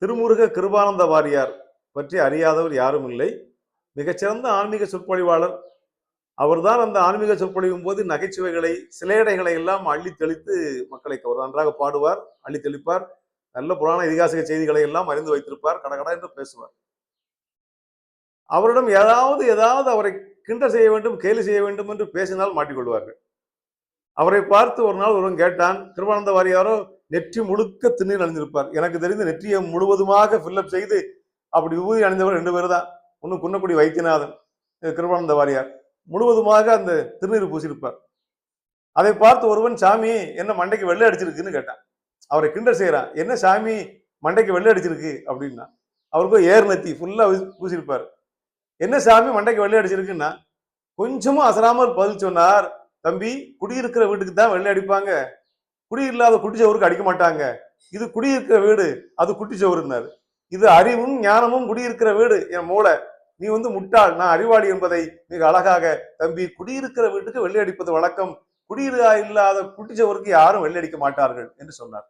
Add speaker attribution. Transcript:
Speaker 1: திருமுருக கிருபானந்த வாரியார் பற்றி அறியாதவர் யாரும் இல்லை. மிகச்சிறந்த ஆன்மீக சொற்பொழிவாளர். அவர்தான் அந்த ஆன்மீக சொற்பொழிவும் போது நகைச்சுவைகளை, சிலேடைகளை எல்லாம் அள்ளி தெளித்து மக்களை நன்றாக பாடுவார், அள்ளி தெளிப்பார். நல்ல புராண இதிகாசிக செய்திகளை எல்லாம் அறிந்து வைத்திருப்பார். கடகடா என்று பேசுவார். அவரிடம் ஏதாவது அவரை கிண்டல் செய்ய வேண்டும், கேலி செய்ய வேண்டும் என்று பேசினால் மாட்டிக்கொள்வார்கள். அவரை பார்த்து ஒரு நாள் ஒருவன் கேட்டான், கிருபானந்த வாரியாரோ நெற்றி முழுக்க திருநீர் அணிந்திருப்பார். எனக்கு தெரிந்து நெற்றியை முழுவதுமாக ஃபில்லப் செய்து அப்படி விபூதி அணிந்தவர் 2 பேர் தான். ஒன்று குன்னக்குடி வைத்தியநாதன், கிருபானந்த வாரியார். முழுவதுமாக அந்த திருநீர் பூசியிருப்பார். அதை பார்த்து ஒருவன், சாமி என்ன மண்டைக்கு வெள்ளை அடிச்சிருக்குன்னு கேட்டான். அவரை கிண்டல் செய்யறான். என்ன சாமி மண்டைக்கு வெள்ளை அடிச்சிருக்கு அப்படின்னா, அவருக்கு ஏர் நெத்தி ஃபுல்லா பூசியிருப்பார். என்ன சாமி மண்டைக்கு வெள்ளை அடிச்சிருக்குன்னா, கொஞ்சமும் அசராமல் பதில் சொன்னார். தம்பி, குடியிருக்கிற வீட்டுக்கு தான் வெள்ளை அடிப்பாங்க, குடியில்லாத குட்டிச்சவருக்கு அடிக்க மாட்டாங்க. இது குடியிருக்கிற வீடு, அது குட்டிச்சவருன்னாரு. இது அறிவும் ஞானமும் குடியிருக்கிற வீடு என் மூளை. நீ முட்டாள், நான் அறிவாளி என்பதை மிக அழகாக, தம்பி குடியிருக்கிற வீட்டுக்கு வெள்ளை அடிப்பது வழக்கம், குடியில்லா இல்லாத குட்டிச்சவருக்கு யாரும் வெள்ளை அடிக்க மாட்டார்கள் என்று சொன்னார்.